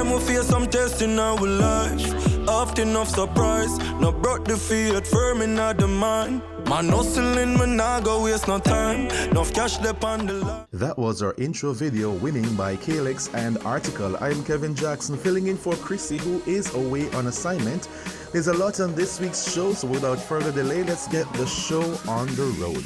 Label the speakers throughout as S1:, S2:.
S1: time we face some tests in our life. Often of surprise, no brought the field firm in the mind. Man hustling, man nah go waste no time. Enough cash left on the line.
S2: That was our intro video, Winning by KaleX and Aritkal. I'm Kevin Jackson, filling in for Chrissy, who is away on assignment. There's a lot on this week's show, so without further delay, let's get the show on the road.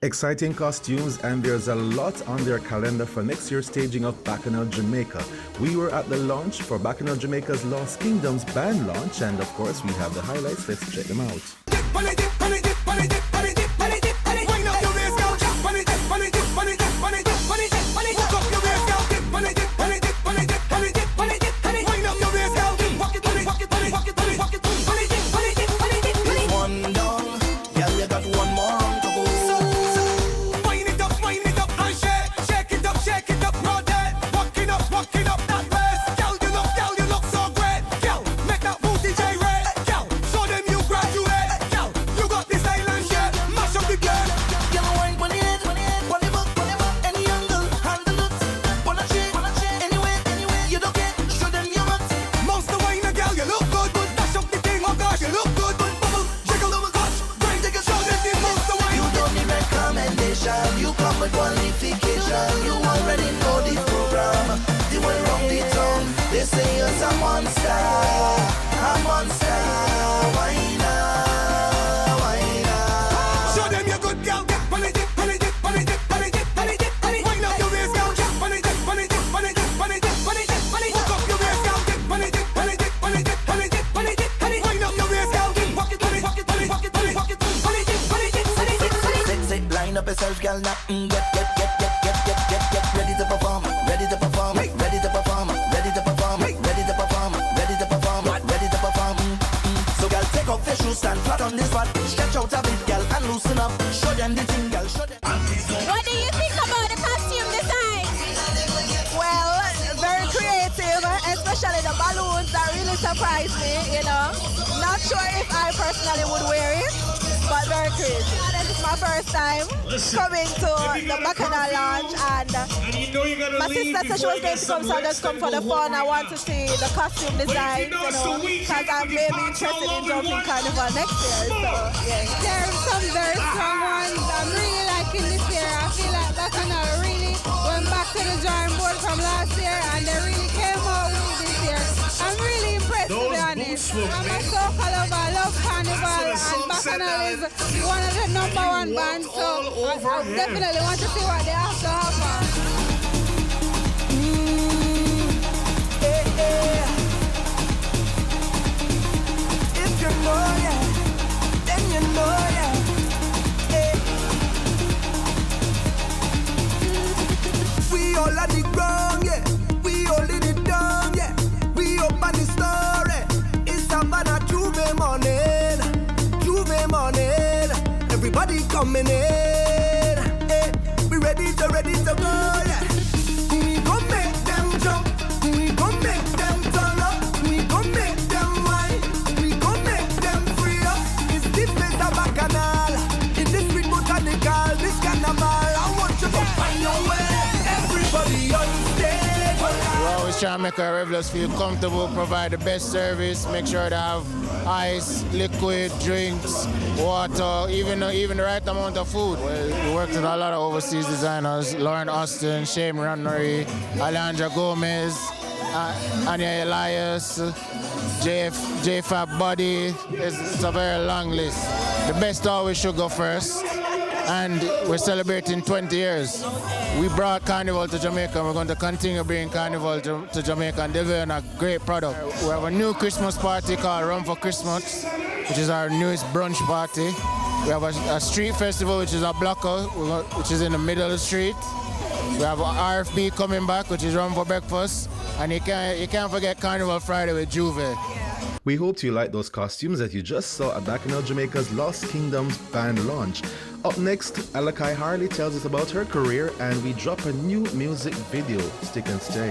S2: Exciting costumes, and there's a lot on their calendar for next year's staging of Bacchanal Jamaica. We were at the launch for Bacchanal Jamaica's Lost Kingdoms band launch, and of course we have the highlights. Let's check them out.
S3: What do you think about the costume design? Well, very creative, especially the balloons that really surprised me, you know. Not sure if I personally would wear it, but very creative. This is my first time coming to the Bacchanal launch, and my sister said she was going to come, so I just come for the fun. I want to see the costume designs, you know, because I'm maybe interested in jumping carnival next year, so yeah.
S4: There are some very strong ones I'm really liking this year. I feel like Bacchanal really went back to the drawing board from last year, and they really came out with it this year. I'm really impressed, to be honest. I'm a soca lover, I love carnival, and Bacchanal is one of the #1 bands, so I definitely want to see what they have to offer.
S5: If you know, yeah, then you know, yeah. We all on the ground, yeah. We all in it down, yeah. We up on the story. It's Savannah Juve morning. Juve morning. Everybody coming in. Hey, we ready to go, yeah. We gon' make them jump. We gon' make them turn up. We gon' make them wine. We gon' make them free up. It's this place of Bacchanal. In this street botanical, this carnival. I want you to find your way. Everybody on stage.
S6: We always try to make our revelers feel comfortable, provide the best service, make sure they have ice, liquid, drinks, water, even the right amount of food. We worked with a lot of overseas designers, Lauren Austin, Shane Rannery, Alejandra Gomez, Anya Elias, JFab Buddy. It's a very long list. The best always should go first. And we're celebrating 20 years. We brought Carnival to Jamaica, and we're going to continue bringing Carnival to Jamaica and delivering a great product. We have a new Christmas party called Run for Christmas, which is our newest brunch party. We have a street festival, which is a blocker, which is in the middle of the street. We have RFB coming back, which is Run for Breakfast. And you can't forget Carnival Friday with Juve.
S2: We hope you like those costumes that you just saw at Bacchanal Jamaica's Lost Kingdoms band launch. Up next, Alicai Harley tells us about her career, and we drop a new music video. Stick and stay.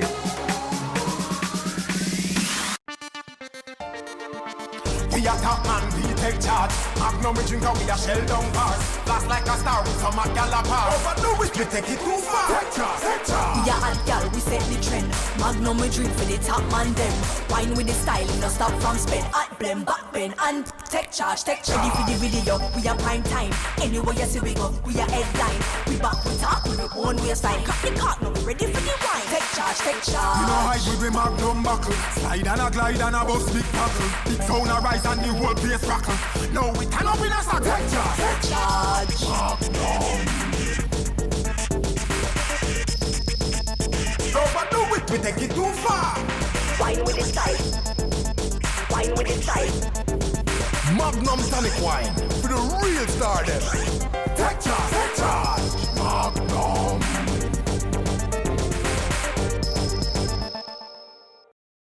S5: We a top man, we take charge. Magnum we drink and we a shell down bars. Blast like a star with some gallopar. Overdo it, we take it too far. Take charge, take charge.
S7: We a hot gal, we set the trend. Magnum we drink for the top man them. Wine with the style, no stop from spin. Hot blend, back bend, and take charge, take charge. Ready for the video, we a prime time. Anywhere you see we go, we a headline. We back, we talk, we own waistline. Cut the cock, now we ready for the wine. Take charge, take charge.
S5: You know how we be Magnum buckle. Slide and a glide and a bust big tackle. Big sound a rise and the whole place crackle. Now we turn up in a sack. Take charge, take charge. Overdo it, we take it too far.
S7: Wine with the style. Wine with the style.
S5: Magnum tonic wine for the real star them. Take charge, take charge.